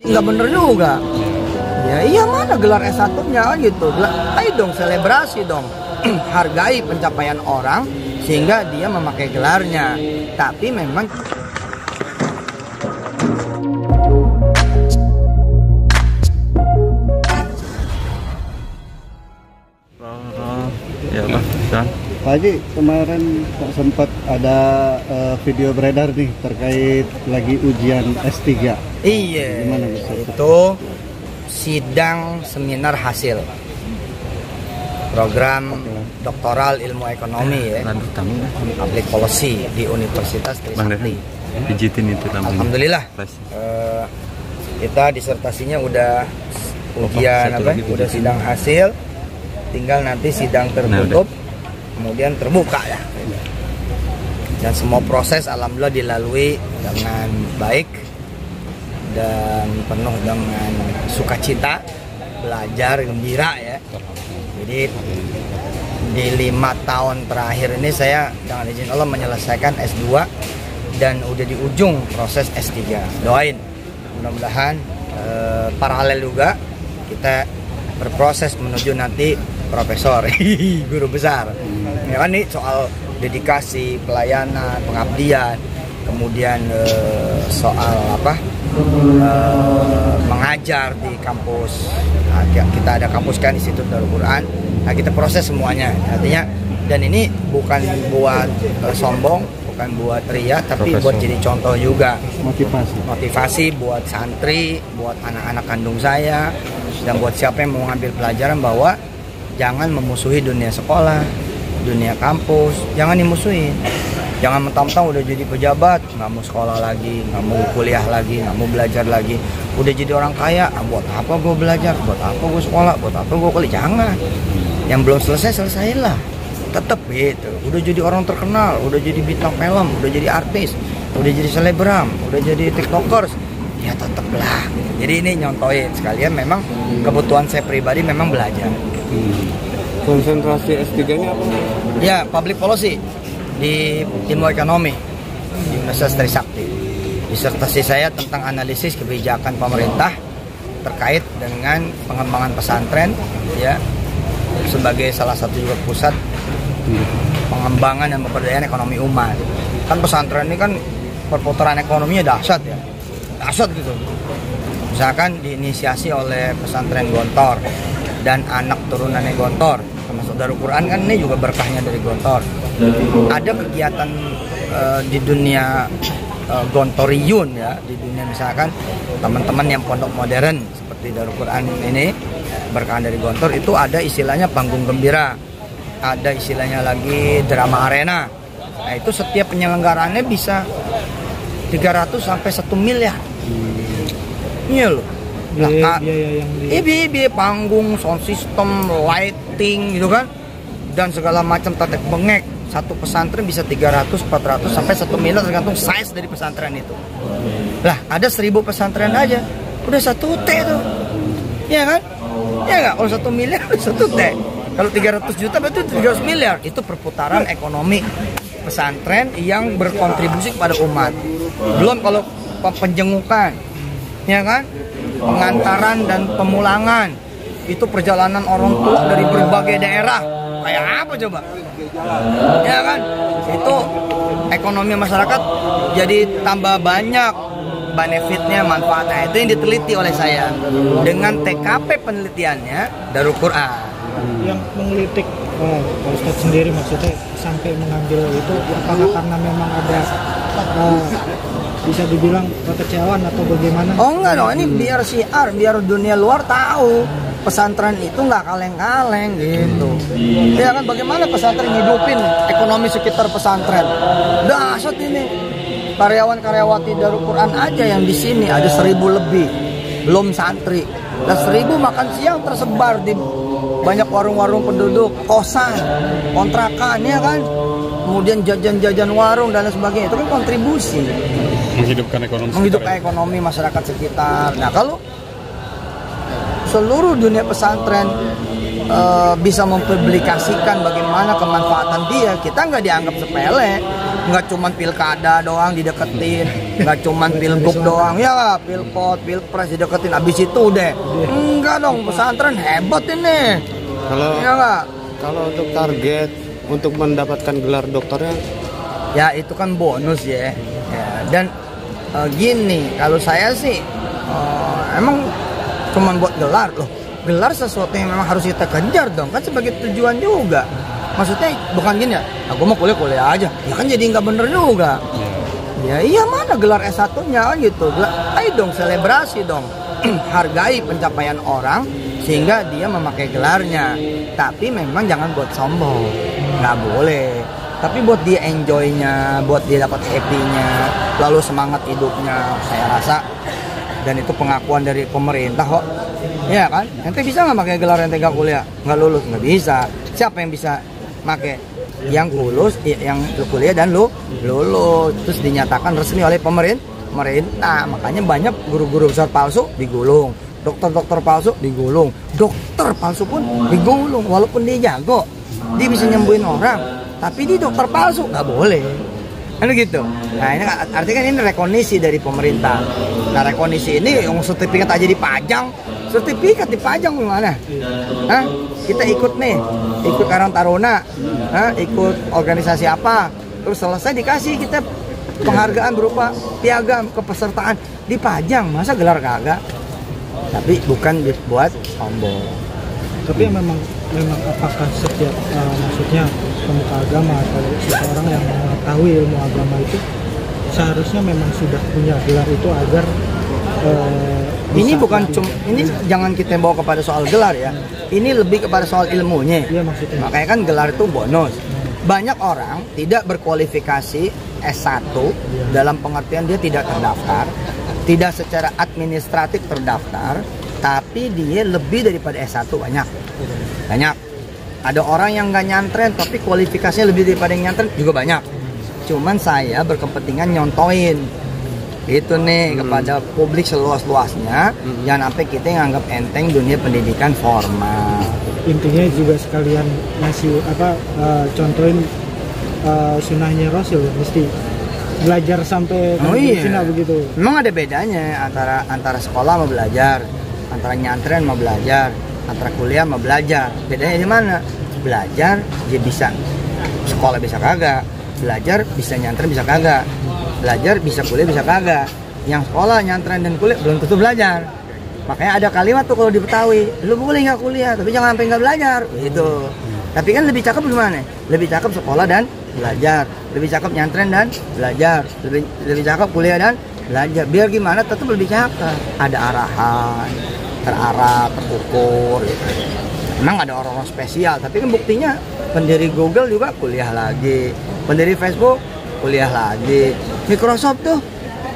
Nggak bener juga. Ya iya, mana gelar S1-nya kan gitu. Ayo dong, selebrasi dong. Hargai pencapaian orang sehingga dia memakai gelarnya. Tapi memang ya Pak, dan Pak Haji, kemarin sempat ada video beredar nih terkait lagi ujian S3. iya, Gimana bisa? itu sidang seminar hasil program doktoral ilmu ekonomi ya, public policy di Universitas Trisakti. pijitin itu namanya. Alhamdulillah, kita disertasinya udah ujian udah sidang hasil, tinggal nanti sidang tertutup, kemudian terbuka ya. Dan semua proses alhamdulillah dilalui dengan baik dan penuh dengan sukacita, belajar gembira ya. Jadi di 5 tahun terakhir ini saya dengan izin Allah menyelesaikan S2 dan udah di ujung proses S3. Doain mudah-mudahan paralel juga kita berproses menuju nanti profesor, guru besar. Ya kan, nih soal dedikasi, pelayanan, pengabdian, kemudian soal mengajar di kampus. Nah, kita ada kampus kan, Institut Darul Quran. Nah, kita proses semuanya. Artinya, dan ini bukan buat sombong, bukan buat ria, tapi buat jadi contoh juga. Motivasi buat santri, buat anak-anak kandung saya, dan buat siapa yang mau ngambil pelajaran bahwa jangan memusuhi dunia sekolah, dunia kampus, jangan dimusuhin. Jangan mentang-mentang udah jadi pejabat, nggak mau sekolah lagi, nggak mau kuliah lagi, nggak mau belajar lagi. Udah jadi orang kaya, buat apa gue belajar, buat apa gue sekolah, buat apa gue kuliah, jangan. Yang belum selesai, selesailah. Tetap gitu. Udah jadi orang terkenal, udah jadi bintang film, udah jadi artis, udah jadi selebgram, udah jadi tiktokers, ya tetaplah. Jadi ini nyontohin sekalian, memang kebutuhan saya pribadi memang belajar. Konsentrasi S3-nya apa? Ya, public policy di ilmu ekonomi di Universitas Trisakti. Disertasi saya tentang analisis kebijakan pemerintah terkait dengan pengembangan pesantren ya, sebagai salah satu juga pusat pengembangan dan pemberdayaan ekonomi umat. Kan pesantren ini kan perputaran ekonominya dahsyat ya, dahsyat gitu. Misalkan diinisiasi oleh pesantren Gontor dan anak turunannya Gontor, termasuk Darul Quran kan ini juga berkahnya dari Gontor. Ada kegiatan di dunia Gontoriyun ya, di dunia misalkan teman-teman yang pondok modern seperti Darul Quran ini berkah dari Gontor, itu ada istilahnya panggung gembira, ada istilahnya lagi drama arena. Nah itu setiap penyelenggaraannya bisa 300 sampai 1 miliar. Iya loh. Biaya panggung, sound system, lighting gitu kan, dan segala macam tetek bengek. Satu pesantren bisa 300, 400 sampai 1 miliar tergantung size dari pesantren itu. Lah ada 1000 pesantren aja, udah 1 T tuh, ya kan? Ya nggak? Kalau 1 miliar 1 T. Kalau 300 juta berarti 300 miliar. Itu perputaran ekonomi pesantren yang berkontribusi kepada umat. Belum kalau penjengukan, ya kan? Pengantaran dan pemulangan, itu perjalanan orang tua dari berbagai daerah, kayak apa coba, ya kan? Itu ekonomi masyarakat jadi tambah banyak benefitnya, manfaatnya. Itu yang diteliti oleh saya dengan TKP penelitiannya Darul Quran. Yang menggelitik Pak Ustadz sendiri maksudnya sampai mengambil itu, apakah karena memang ada bisa dibilang kekecewaan atau bagaimana? Oh enggak dong, ini biar siar, biar dunia luar tahu pesantren itu nggak kaleng-kaleng gitu. Ya kan, bagaimana pesantren hidupin ekonomi sekitar pesantren. Dahsyat ini. Karyawan-karyawati Darul Quran aja yang di sini ada 1000 lebih, belum santri. Dan 1000 makan siang tersebar di banyak warung-warung penduduk, kosan, kontrakan, ya kan. Kemudian jajan-jajan warung dan lain sebagainya, itu kan kontribusi menghidupkan ekonomi masyarakat sekitar. Nah kalau seluruh dunia pesantren bisa mempublikasikan bagaimana kemanfaatan dia, kita nggak dianggap sepele. nggak cuman pilkada doang dideketin, nggak cuman pilgub doang, ya pilkot, pilpres dideketin, abis itu deh. Enggak dong, pesantren hebat ini. Kalau Ya nggak? kalau untuk target untuk mendapatkan gelar doktornya, Ya itu kan bonus ya. Dan gini, kalau saya sih emang cuman buat gelar loh. Gelar sesuatu yang memang harus kita kejar dong, kan sebagai tujuan juga. Maksudnya bukan gini ya, aku mau kuliah aja, ya kan jadi nggak bener juga. Ya iya, mana gelar S1-nya kan gitu. Ayo dong selebrasi dong. Hargai pencapaian orang sehingga dia memakai gelarnya. Tapi memang jangan buat sombong, nggak boleh. Tapi buat dia enjoy-nya, buat dia dapat happy-nya, lalu semangat hidupnya, saya rasa. Dan itu pengakuan dari pemerintah kok. Ya kan? Ente bisa nggak pakai gelar ente nggak kuliah? Nggak lulus? Nggak bisa. Siapa yang bisa pakai? Yang lulus, yang lu kuliah dan lu lulus. Terus dinyatakan resmi oleh pemerintah. Makanya banyak guru-guru besar palsu digulung. Dokter-dokter palsu digulung. Dokter palsu pun digulung. Walaupun dia jago, dia bisa nyembuhin orang. Tapi dia dokter palsu, nggak boleh. Kan gitu. Nah ini artinya kan ini rekonisi dari pemerintah. Nah rekonisi ini yang sertifikat aja dipajang. Sertifikat dipajang gimana? Hah? Kita ikut nih, ikut Karang Taruna, ikut organisasi apa? Terus selesai dikasih kita penghargaan berupa piagam kepesertaan, dipajang. Masa gelar kagak? Tapi bukan dibuat sombong. Tapi memang apakah setiap maksudnya pemuka agama atau seseorang yang mengetahui ilmu agama itu seharusnya memang sudah punya gelar itu agar ini bukan cuma ini jangan kita bawa kepada soal gelar ya. Ini lebih kepada soal ilmunya. Iya maksudnya. Makanya kan gelar itu bonus. Banyak orang tidak berkualifikasi S1 dalam pengertian dia tidak terdaftar, tidak secara administratif terdaftar, tapi dia lebih daripada S1 banyak. Ada orang yang nggak nyantren tapi kualifikasinya lebih daripada yang nyantren juga banyak. Cuman saya berkepentingan nyontoin itu nih kepada publik seluas-luasnya, jangan sampai kita nganggap enteng dunia pendidikan formal. Intinya juga sekalian ngasih contohin sunnahnya Rasul, mesti belajar sampai Cina begitu. Memang ada bedanya antara sekolah mau belajar, antara nyantren mau belajar, antara kuliah mau belajar. Bedanya di mana? Belajar dia bisa sekolah bisa kagak, belajar bisa nyantren bisa kagak, belajar bisa kuliah bisa kagak. Yang sekolah nyantren dan kuliah belum tentu belajar. Makanya ada kalimat tuh kalau di Betawi, lu boleh nggak kuliah tapi jangan sampai nggak belajar gitu. Tapi kan lebih cakep gimana? Lebih cakep sekolah dan belajar, lebih cakep nyantren dan belajar, lebih cakep kuliah dan belajar. Biar gimana tetap lebih cakep, ada arahan, terarah, terukur gitu. Memang ada orang-orang spesial, tapi kan buktinya pendiri Google juga kuliah lagi, pendiri Facebook kuliah lagi, Microsoft tuh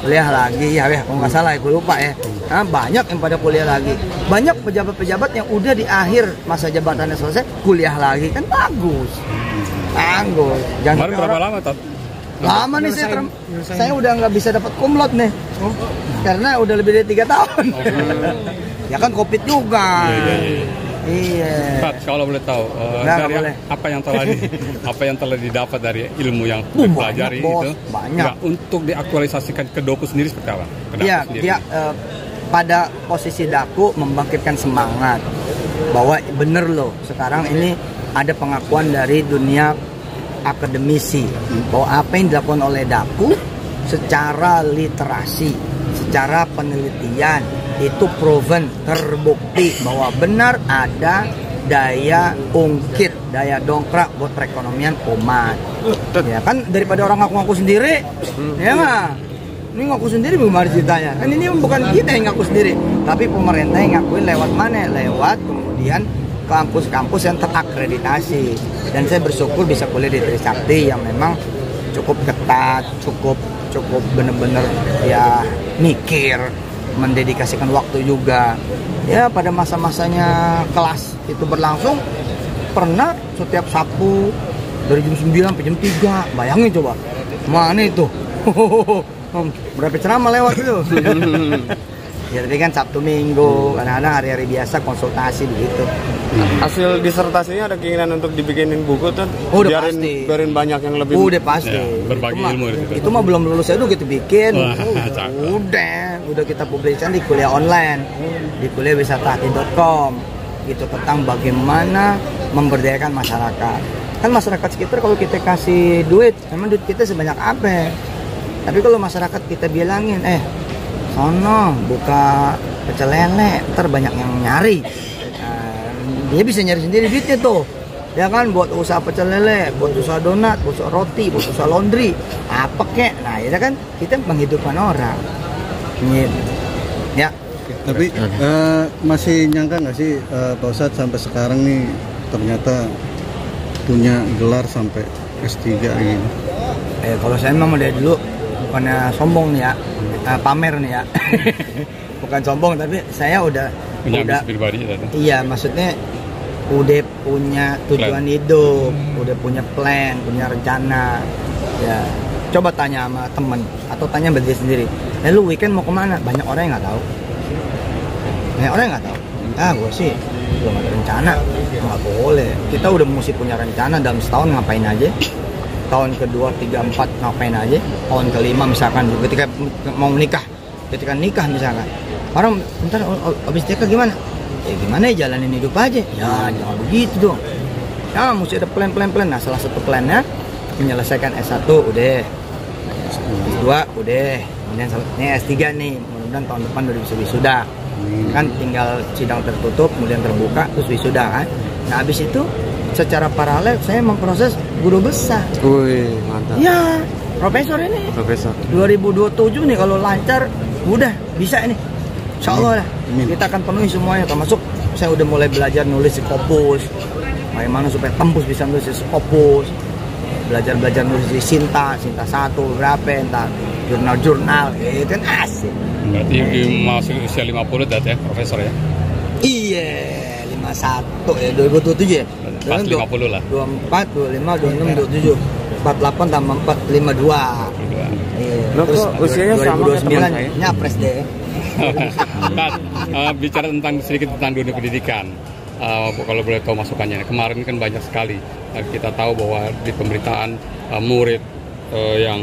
kuliah lagi, ya kalau nggak salah ya, gue lupa ya. Nah, banyak yang pada kuliah lagi, banyak pejabat-pejabat yang udah di akhir masa jabatannya selesai kuliah lagi, kan bagus. Jangan kemarin berapa lama Tot? Lama nih saya udah nggak bisa dapat kumlot nih, karena udah lebih dari 3 tahun. Ya kan COVID juga. Iya. Tot, kalau boleh tahu dari boleh. apa yang telah didapat dari ilmu yang dipelajari itu banyak. Ya, untuk diaktualisasikan ke Daku sendiri seperti apa? Iya, dia pada posisi Daku membangkitkan semangat bahwa bener loh sekarang ini ada pengakuan dari dunia akademisi bahwa apa yang dilakukan oleh Daku secara literasi, secara penelitian itu proven, terbukti bahwa benar ada daya ungkit, daya dongkrak buat perekonomian umat. Ya kan daripada orang ngaku-ngaku sendiri, ya nggak? Ini ngaku sendiri bagaimana ceritanya? Kan ini bukan kita yang ngaku sendiri, tapi pemerintah yang ngakuin lewat mana? Lewat kemudian kampus-kampus yang terakreditasi. Dan saya bersyukur bisa kuliah di Trisakti yang memang cukup ketat, cukup bener-bener ya mikir, mendedikasikan waktu juga. Ya pada masa-masanya kelas itu berlangsung, pernah setiap Sabtu dari jam 9 sampai jam 3. Bayangin coba, mana itu? Berapa ceramah lewat itu? Ya tapi kan Sabtu Minggu, kadang-kadang hari-hari biasa konsultasi begitu. Hasil disertasinya ada keinginan untuk dibikinin buku tuh? Udah pasti. Biarin banyak yang lebih. Udah pasti. Ya, berbagi ilmu itu mah belum lulus itu kita bikin. Wah, cakep. Udah kita publikasikan di kuliah online di kuliahwisatahati.com. Itu tentang bagaimana memberdayakan masyarakat. Kan masyarakat sekitar kalau kita kasih duit, emang duit kita sebanyak apa? Tapi kalau masyarakat kita bilangin, sono buka pecel lele, ntar banyak yang nyari. Dia bisa nyari sendiri duitnya tuh. Ya kan, buat usaha pecel lele, buat usaha donat, buat usaha roti, buat usaha laundry, apa kek. Nah, ya kan kita menghidupkan orang. Gitu. Ya. Tapi masih nyangka nggak sih Pak Ustadz sampai sekarang nih ternyata punya gelar sampai S3 gitu? Kalau saya memang dari dulu bukannya sombong nih ya, pamer nih ya. Bukan sombong, tapi saya udah pribadi tadi. Iya, maksudnya udah punya tujuan hidup, udah punya plan, punya rencana. Ya, coba tanya sama temen atau tanya berdiri sendiri. Lu weekend mau kemana? Banyak orang yang nggak tahu. Gue sih belum ada rencana. Nggak boleh. Kita udah mesti punya rencana dalam setahun ngapain aja. Tahun kedua, 3, 4 ngapain aja. Tahun kelima misalkan ketika mau menikah, ketika nikah misalkan. Orang bentar habis nikah gimana? Ya gimana ya, jalanin hidup aja. Ya jangan begitu dong. Ya mesti ada plan. Nah salah satu plannya menyelesaikan S1 udah, S2 udah, kemudian ini S3 nih, mudah-mudahan tahun depan udah bisa wisuda. Kan tinggal sidang tertutup, kemudian terbuka, terus wisuda kan. Nah habis itu secara paralel saya memproses guru besar. Wih, mantap. Ya, profesor ini. Profesor. 2027 nih kalau lancar, udah bisa ini. Insya Allah lah. Kita akan penuhi semuanya, termasuk saya udah mulai belajar nulis Scopus. Bagaimana supaya tembus bisa nulis Scopus. Belajar nulis di Sinta 1 berapa, entar jurnal-jurnal, gitu kan asik. Berarti masuk usia 50 ya, profesor ya? Iya, 51 ya, 2027 ya? Pas 50 lah. 24, 25, 26, 27 48 tambah 4, 52. Iya. Terus usianya sama kayak teman saya. Nyapres deh. Bicara sedikit tentang dunia pendidikan. Kalau boleh tahu masukannya, kemarin kan banyak sekali kita tahu bahwa di pemberitaan murid yang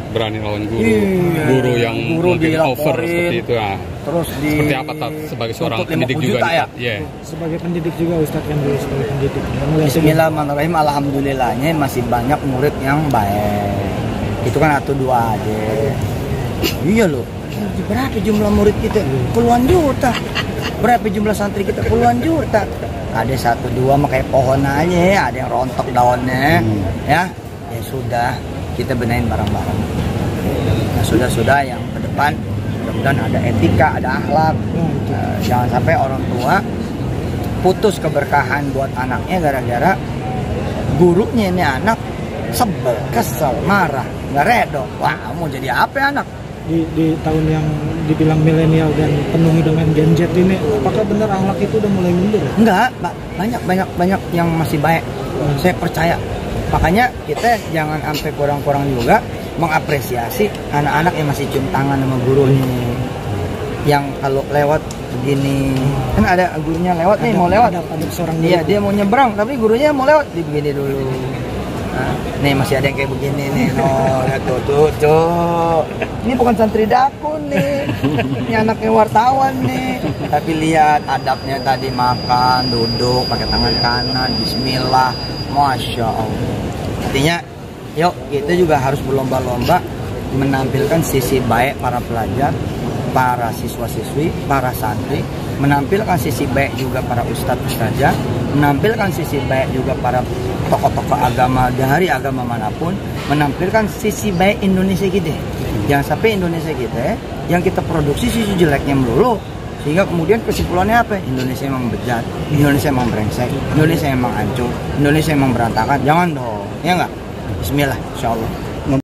berani lawan guru yang mungkin over seperti itu ya. Terus seperti apa sebagai seorang pendidik juga ya? Yeah. Sebagai pendidik juga Ustadz kan dulu sebagai pendidik. Bismillahirrahmanirrahim, alhamdulillahnya masih banyak murid yang baik. Itu kan 1-2 aja. Iya loh. Berapa jumlah murid kita? Puluhan juta. Berapa jumlah santri kita? Puluhan juta. Ada 1-2 mah kayak pohon aja, ada yang rontok daunnya. Ya sudah, kita benahin barang-barang. Nah, sudah yang ke depan mudah-mudahan ada etika, ada akhlak. Jangan sampai orang tua putus keberkahan buat anaknya gara-gara gurunya ini anak sebel, kesel, marah, nggak redo. Wah, mau jadi apa ya anak? Di tahun yang dibilang milenial dan penuhi dengan gadget ini, apakah benar akhlak itu udah mulai mundur? Enggak, banyak yang masih baik. Saya percaya. Makanya kita jangan sampai kurang-kurang juga mengapresiasi anak-anak yang masih cium tangan sama gurunya. Yang kalau lewat begini, kan ada gurunya lewat nih, mau lewat. Ada seorang dia mau nyebrang, tapi gurunya mau lewat, begini dulu. Nah, nih masih ada yang kayak begini nih, lihat tuh. Ini bukan santri dakun nih, ini anaknya wartawan nih. Tapi lihat adabnya tadi, makan, duduk, pakai tangan kanan, bismillah, masya Allah. Artinya, yuk kita juga harus berlomba-lomba menampilkan sisi baik para pelajar, para siswa-siswi, para santri, menampilkan sisi baik juga para ustadz-ustadzah, menampilkan sisi baik juga para tokoh-tokoh agama dari agama manapun, menampilkan sisi baik Indonesia kita. Jangan sampai Indonesia kita yang kita produksi sisi jeleknya melulu, sehingga kemudian kesimpulannya apa? Indonesia emang bejat, Indonesia emang brengsek, Indonesia emang hancur, Indonesia emang berantakan. Jangan dong, ya nggak? Bismillah, insya Allah.